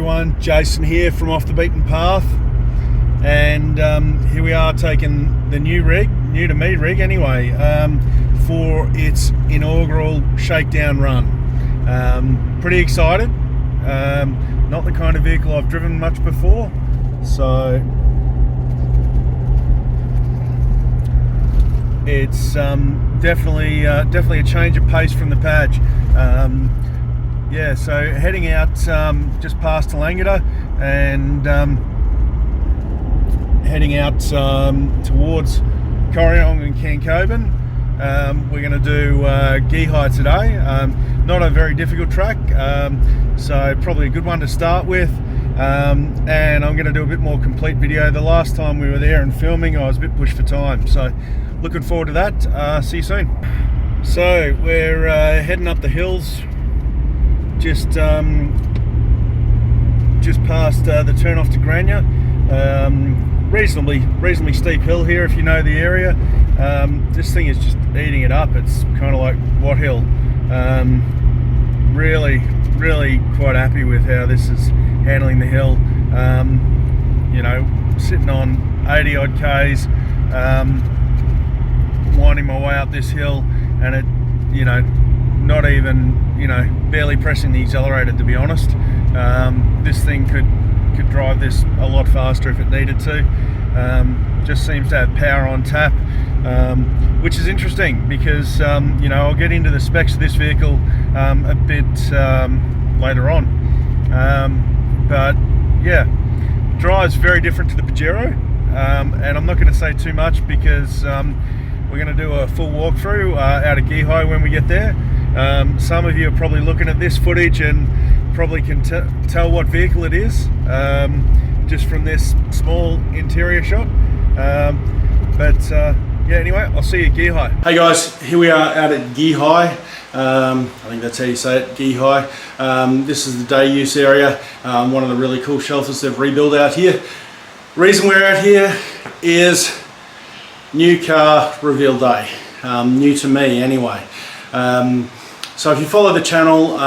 everyone, Jason here from Off the Beaten Path, and here we are taking the new to me rig anyway, for its inaugural shakedown run. Pretty excited. Not the kind of vehicle I've driven much before, so it's definitely a change of pace from the Padge. Yeah, so heading out just past Tallangatta and heading out towards Corryong and Cancoban. We're going to do Gehi today. Not a very difficult track, so probably a good one to start with. And I'm going to do a bit more complete video. The last time we were there and filming, I was a bit pushed for time, so looking forward to that. See you soon. So we're heading up the hills, just past the turn off to Grania. Reasonably steep hill here if you know the area. This thing is just eating it up. It's kind of like Watt Hill. Really quite happy with how this is handling the hill. You know, sitting on 80 odd Ks, winding my way up this hill, and it, you know, not even, you know, barely pressing the accelerator, to be honest. This thing could drive this a lot faster if it needed to. Just seems to have power on tap, which is interesting because you know, I'll get into the specs of this vehicle a bit later on, but yeah, drives very different to the Pajero, and I'm not going to say too much because we're going to do a full walkthrough out of Gehi when we get there. Some of you are probably looking at this footage and probably can tell what vehicle it is, just from this small interior shot. Yeah, anyway, I'll see you at Gehi. Hey guys, here we are out at Gehi. I think that's how you say it, Gehi. This is the day use area, one of the really cool shelters they've rebuilt out here. Reason we're out here is new car reveal day, new to me anyway. So if you follow the channel,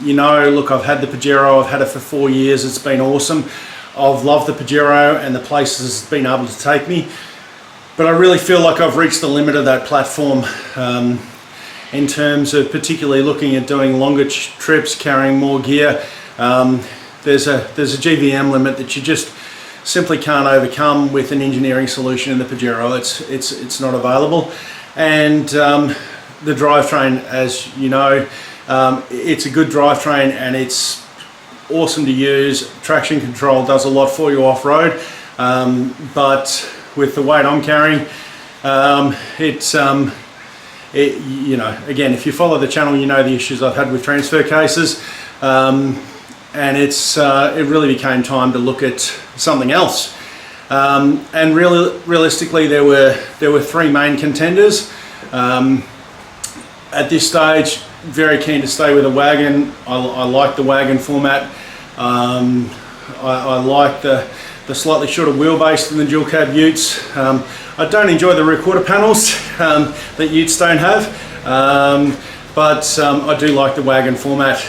you know, look, I've had the Pajero, I've had it for 4 years, it's been awesome. I've loved the Pajero and the places it's been able to take me, but I really feel like I've reached the limit of that platform in terms of particularly looking at doing longer trips, carrying more gear. There's a GVM limit that you just simply can't overcome with an engineering solution in the Pajero. It's not available. And the drivetrain, as you know, it's a good drivetrain and it's awesome to use. Traction control does a lot for you off-road, but with the weight I'm carrying, you know, again, if you follow the channel, you know the issues I've had with transfer cases, and it really became time to look at something else. And realistically, there were three main contenders. At this stage, very keen to stay with a wagon. I like the wagon format. I like the slightly shorter wheelbase than the dual cab utes. I don't enjoy the rear quarter panels that utes don't have, but I do like the wagon format.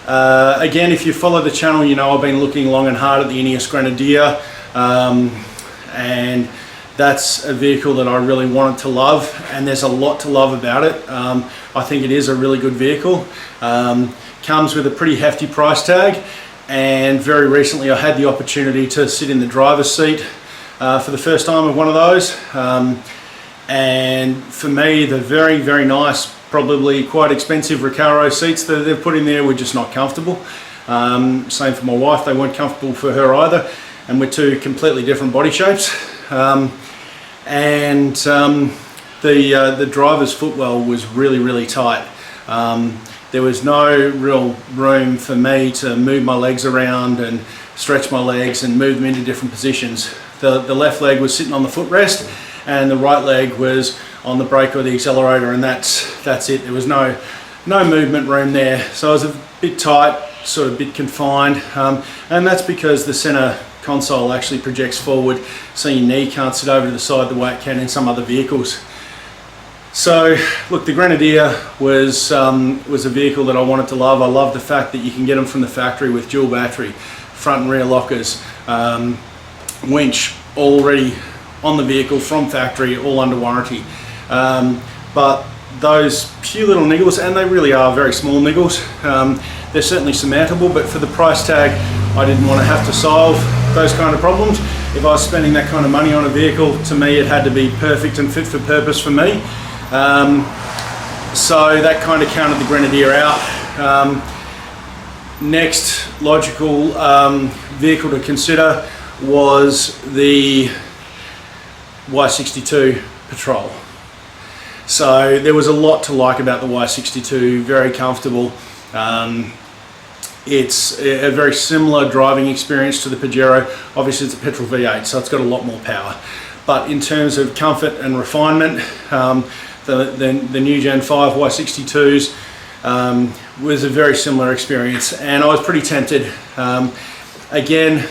Again, if you follow the channel, you know I've been looking long and hard at the Ineos Grenadier, and that's a vehicle that I really wanted to love, and there's a lot to love about it. I think it is a really good vehicle. Comes with a pretty hefty price tag, and very recently I had the opportunity to sit in the driver's seat for the first time of one of those. And for me, the very nice, probably quite expensive Recaro seats that they've put in there were just not comfortable. Same for my wife, they weren't comfortable for her either, and we're two completely different body shapes. The driver's footwell was really tight. There was no real room for me to move my legs around and stretch my legs and move them into different positions. The left leg was sitting on the footrest and the right leg was on the brake or the accelerator, and that's it. There was no movement room there, so I was a bit tight, sort of a bit confined, and that's because the center console actually projects forward, so your knee can't sit over to the side the way it can in some other vehicles. So look, the Grenadier was a vehicle that I wanted to love. I love the fact that you can get them from the factory with dual battery, front and rear lockers, winch already on the vehicle from factory, all under warranty. But those few little niggles, and they really are very small niggles, they're certainly surmountable, but for the price tag, I didn't want to have to solve those kind of problems. If I was spending that kind of money on a vehicle, to me it had to be perfect and fit for purpose for me. So that kind of counted the Grenadier out. Next logical vehicle to consider was the Y62 Patrol. So there was a lot to like about the Y62, very comfortable. It's a very similar driving experience to the Pajero. Obviously it's a petrol V8, so it's got a lot more power. But in terms of comfort and refinement, the new Gen 5 Y62s was a very similar experience, and I was pretty tempted. Again,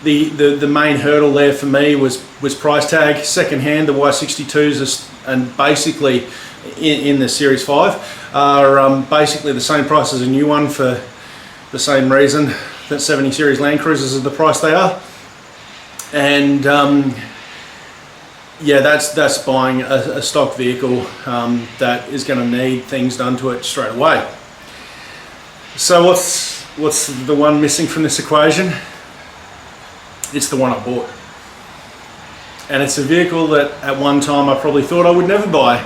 the main hurdle there for me was price tag. Second hand, the Y62s and basically in the Series 5 are basically the same price as a new one, for the same reason that 70 Series Land Cruisers are the price they are. And yeah, that's buying a stock vehicle that is going to need things done to it straight away. So what's the one missing from this equation? It's the one I bought. And it's a vehicle that at one time I probably thought I would never buy,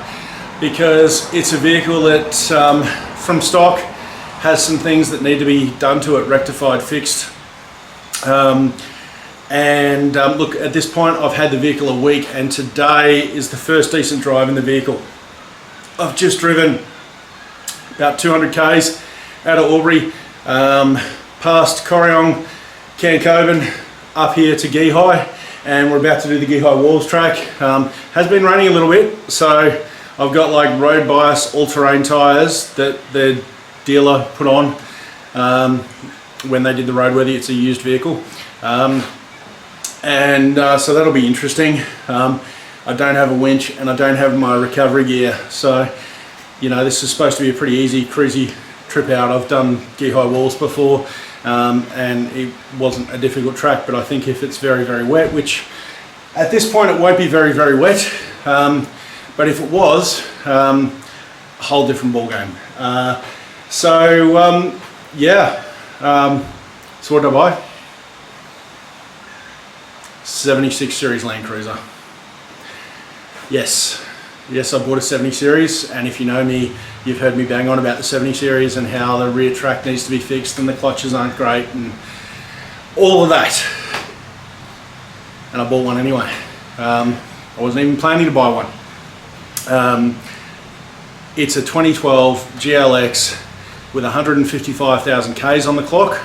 because it's a vehicle that from stock has some things that need to be done to it, rectified, fixed. Look, at this point I've had the vehicle a week, and today is the first decent drive in the vehicle. I've just driven about 200 k's out of Albury, past Corryong, Cancoban, up here to Gehi, and we're about to do the Gehi Walls track. Has been raining a little bit, so I've got like road bias all-terrain tyres that the dealer put on when they did the roadworthy. It's a used vehicle. So that'll be interesting. I don't have a winch and I don't have my recovery gear, so you know, this is supposed to be a pretty easy, cruisy trip out. I've done Gehi Walls before, and it wasn't a difficult track, but I think if it's very, very wet, which at this point it won't be very, very wet, but if it was, a whole different ball game. Yeah, so what did I buy? 76 Series Land Cruiser. Yes, I bought a 70 Series, and if you know me, you've heard me bang on about the 70 Series and how the rear track needs to be fixed and the clutches aren't great and all of that. And I bought one anyway. I wasn't even planning to buy one. It's a 2012 GLX with 155,000 Ks on the clock,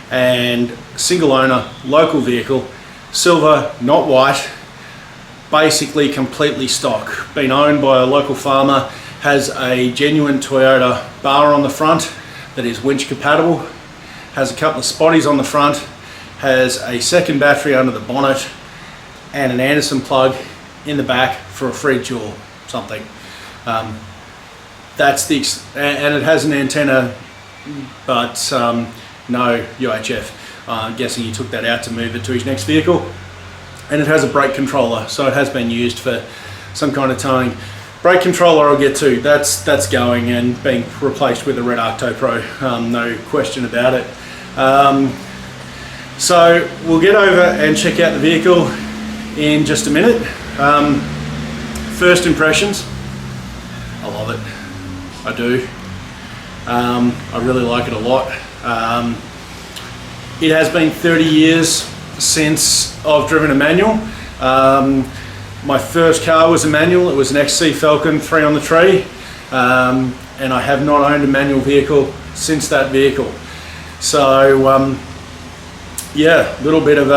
and single owner, local vehicle, silver, not white, basically completely stock. Been owned by a local farmer, has a genuine Toyota bar on the front that is winch compatible, has a couple of spotties on the front, has a second battery under the bonnet, and an Anderson plug in the back for a fridge or something. That's the and it has an antenna, but no UHF. I'm guessing he took that out to move it to his next vehicle. And it has a brake controller, so it has been used for some kind of towing. Brake controller I'll get to, that's going and being replaced with a Red Arcto Pro, no question about it. So we'll get over and check out the vehicle in just a minute. First impressions, I love it, I do. I really like it a lot. It has been 30 years since I've driven a manual. My first car was a manual. It was an XC Falcon 3 on the tree, and I have not owned a manual vehicle since that vehicle. So yeah, a little bit of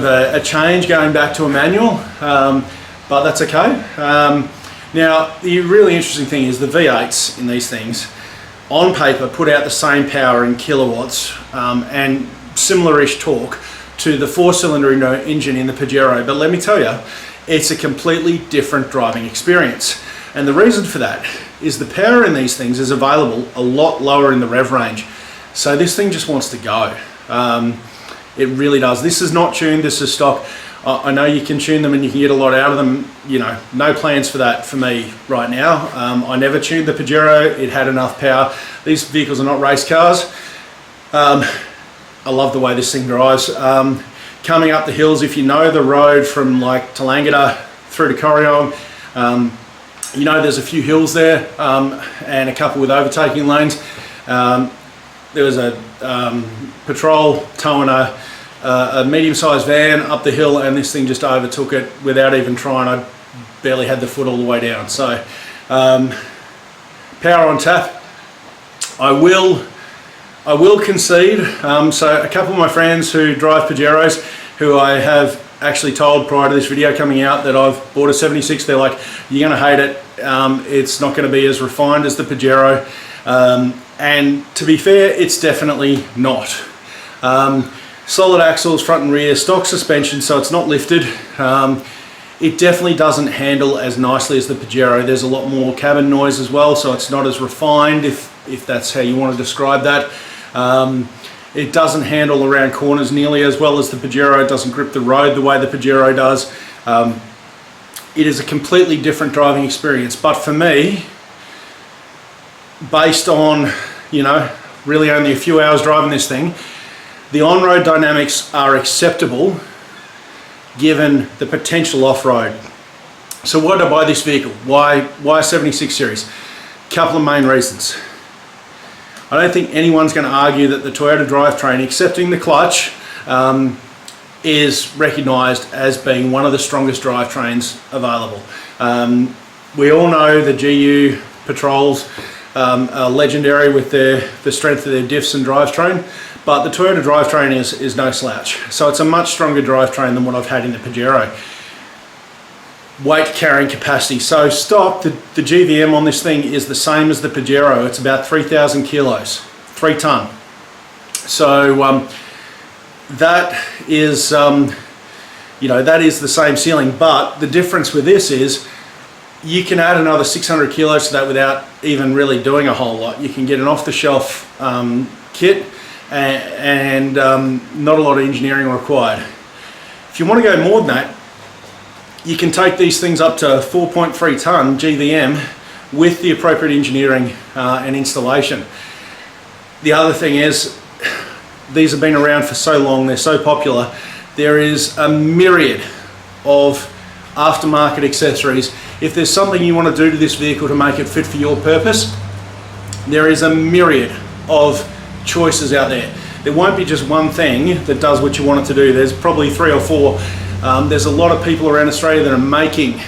a change going back to a manual, but that's okay. Now the really interesting thing is the V8s in these things on paper put out the same power in kilowatts and similar-ish torque to the 4-cylinder engine in the Pajero, but let me tell you, It's a completely different driving experience. And the reason for that is the power in these things is available a lot lower in the rev range. So this thing just wants to go. It really does. This is not tuned, this is stock. I know you can tune them and you can get a lot out of them. You know, no plans for that for me right now. I never tuned the Pajero, it had enough power. These vehicles are not race cars. I love the way this thing drives. Coming up the hills, if you know the road from like Tallangatta through to Corryong, you know there's a few hills there and a couple with overtaking lanes. There was a patrol towing a medium-sized van up the hill, and this thing just overtook it without even trying. I barely had the foot all the way down. So power on tap. I will concede. So a couple of my friends who drive Pajeros, who I have actually told prior to this video coming out that I've bought a 76, they're like, you're going to hate it. It's not going to be as refined as the Pajero. And to be fair, it's definitely not. Solid axles, front and rear, stock suspension, so it's not lifted. It definitely doesn't handle as nicely as the Pajero. There's a lot more cabin noise as well, so it's not as refined, if that's how you want to describe that. It doesn't handle around corners nearly as well as the Pajero. It doesn't grip the road the way the Pajero does. It is a completely different driving experience, but for me, based on, you know, really only a few hours driving this thing, the on-road dynamics are acceptable given the potential off-road. So why did I buy this vehicle? Why a 76 series? Couple of main reasons. I don't think anyone's going to argue that the Toyota drivetrain, excepting the clutch, is recognised as being one of the strongest drivetrains available. We all know the GU Patrols are legendary with the strength of their diffs and drivetrain, but the Toyota drivetrain is no slouch. So it's a much stronger drivetrain than what I've had in the Pajero. Weight carrying capacity. So stock, the GVM on this thing is the same as the Pajero. It's about 3,000 kilos, 3 ton. So that is, you know, that is the same ceiling, but the difference with this is you can add another 600 kilos to that without even really doing a whole lot. You can get an off-the-shelf kit and not a lot of engineering required. If you want to go more than that, you can take these things up to 4.3 ton GVM with the appropriate engineering and installation. The other thing is, these have been around for so long, they're so popular, there is a myriad of aftermarket accessories. If there's something you want to do to this vehicle to make it fit for your purpose, there is a myriad of choices out there. There won't be just one thing that does what you want it to do. There's probably 3 or 4. There's a lot of people around Australia that are making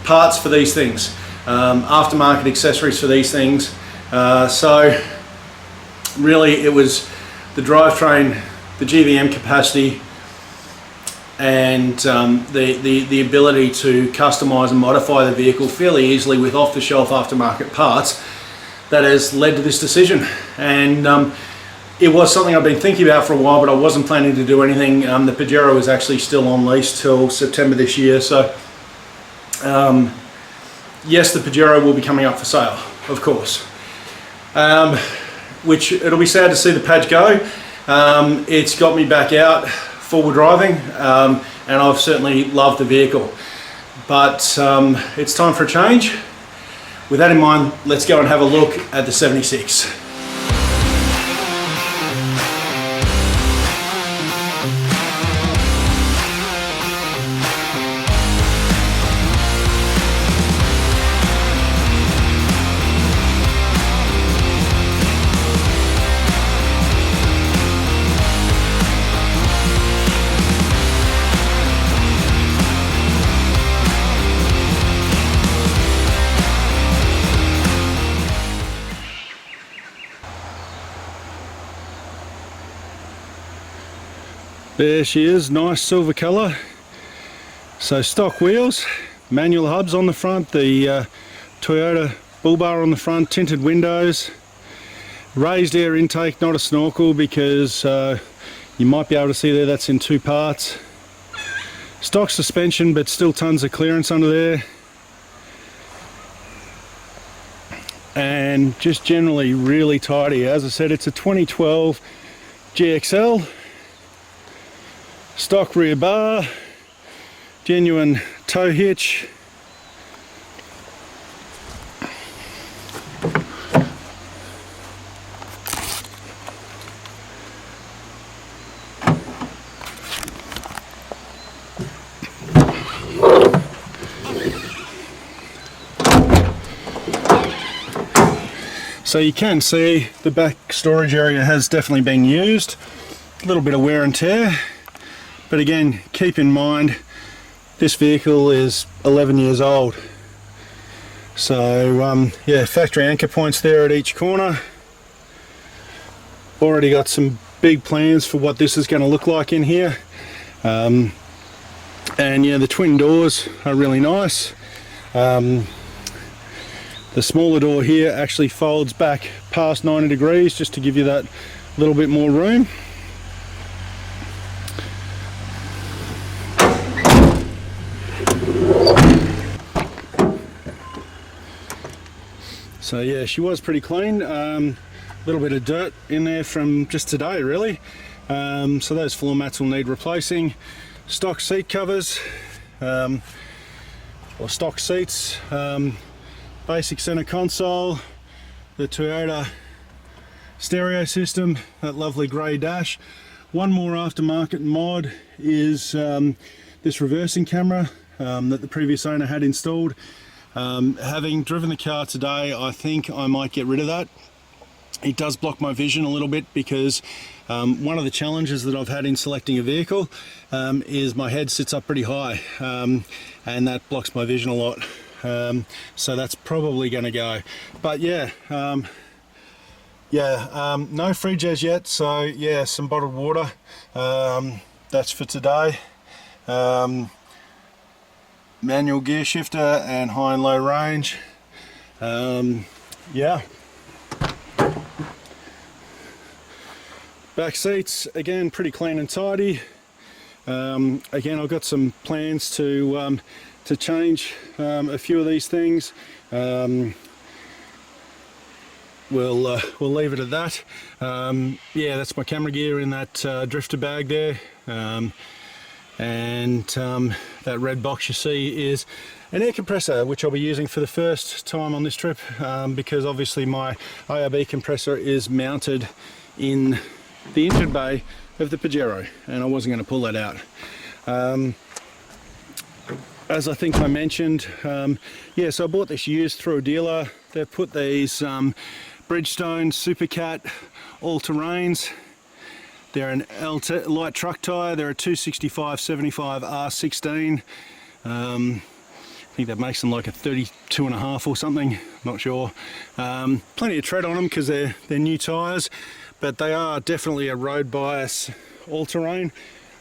parts for these things, aftermarket accessories for these things. So really it was the drivetrain, the GVM capacity, and the ability to customize and modify the vehicle fairly easily with off-the-shelf aftermarket parts that has led to this decision. And it was something I've been thinking about for a while, but I wasn't planning to do anything. The Pajero is actually still on lease till September this year, so yes, the Pajero will be coming up for sale, of course. Which it'll be sad to see the Paj go. It's got me back out forward driving, and I've certainly loved the vehicle, but it's time for a change. With that in mind, let's go and have a look at the 76. There she is, nice silver colour. So stock wheels, manual hubs on the front, the Toyota bull bar on the front, tinted windows, raised air intake, not a snorkel because you might be able to see there that's in 2 parts. Stock suspension, but still tons of clearance under there. And just generally really tidy. As I said, it's a 2012 GXL. Stock rear bar, genuine tow hitch. So you can see the back storage area has definitely been used. A little bit of wear and tear, but again, keep in mind this vehicle is 11 years old. So yeah, factory anchor points there at each corner. Already got some big plans for what this is going to look like in here. And yeah, the twin doors are really nice. The smaller door here actually folds back past 90 degrees just to give you that little bit more room. So yeah, she was pretty clean. A little bit of dirt in there from just today really. So those floor mats will need replacing. Stock seat covers, or stock seats. Basic center console, the Toyota stereo system, that lovely grey dash. One more aftermarket mod is this reversing camera that the previous owner had installed. Having driven the car today, I think I might get rid of that. It does block my vision a little bit because one of the challenges that I've had in selecting a vehicle is my head sits up pretty high, and that blocks my vision a lot. So that's probably going to go, but yeah, no fridge as yet. So yeah, some bottled water, that's for today. Manual gear shifter and high and low range. Yeah, back seats again pretty clean and tidy. Again, I've got some plans to change a few of these things. We'll leave it at that. Yeah, that's my camera gear in that drifter bag there, and that red box you see is an air compressor which I'll be using for the first time on this trip, because obviously my ARB compressor is mounted in the engine bay of the Pajero and I wasn't going to pull that out. As I think I mentioned, yeah, so I bought this used through a dealer. They've put these Bridgestone Supercat all-terrains. They're an light truck tyre. They're a 265/75 R16. I think that makes them like a 32.5 or something, not sure. Plenty of tread on them because they're new tyres, but they are definitely a road bias all-terrain.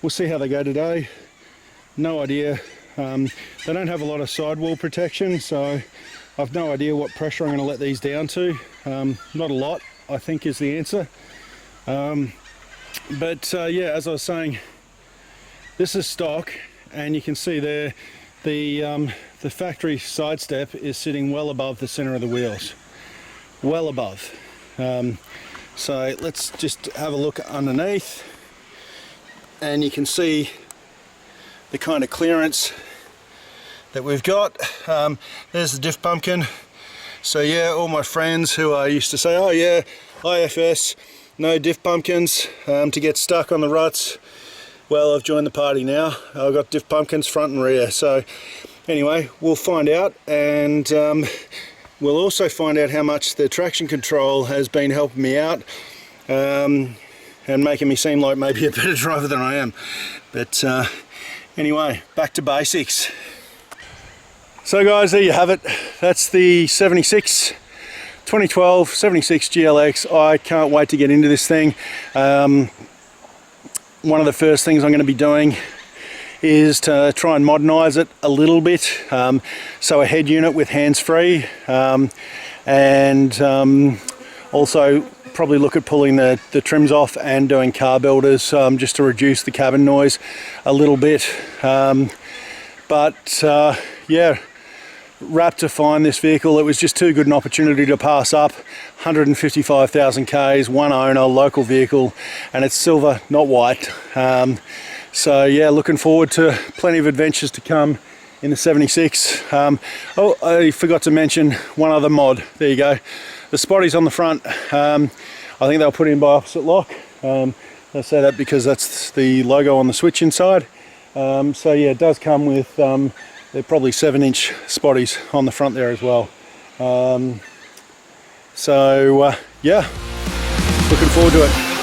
We'll see how they go today. No idea. They don't have a lot of sidewall protection, so I've no idea what pressure I'm going to let these down to. Not a lot, I think, is the answer. But yeah, as I was saying, this is stock, and you can see there the factory side step is sitting well above the center of the wheels, well above. So let's just have a look underneath, and you can see the kind of clearance that we've got. There's the diff pumpkin. So yeah, all my friends who I used to say, oh yeah, IFS, no diff pumpkins to get stuck on the ruts. Well, I've joined the party now. I've got diff pumpkins front and rear. So anyway, we'll find out, and we'll also find out how much the traction control has been helping me out, and making me seem like maybe a better driver than I am. But anyway, back to basics. So guys, there you have it. That's the 2012 76 GLX. I can't wait to get into this thing. One of the first things I'm going to be doing is to try and modernize it a little bit. So a head unit with hands-free, and also probably look at pulling the trims off and doing car builders just to reduce the cabin noise a little bit. Yeah, wrapped to find this vehicle. It was just too good an opportunity to pass up. 155,000 Ks, one owner, local vehicle, and it's silver, not white. So yeah, looking forward to plenty of adventures to come in the 76. Oh, I forgot to mention one other mod. There you go. The spotties on the front, I think they were put in by Opposite Lock. I say that because that's the logo on the switch inside. So yeah, it does come with, they're probably 7-inch spotties on the front there as well. Yeah, looking forward to it.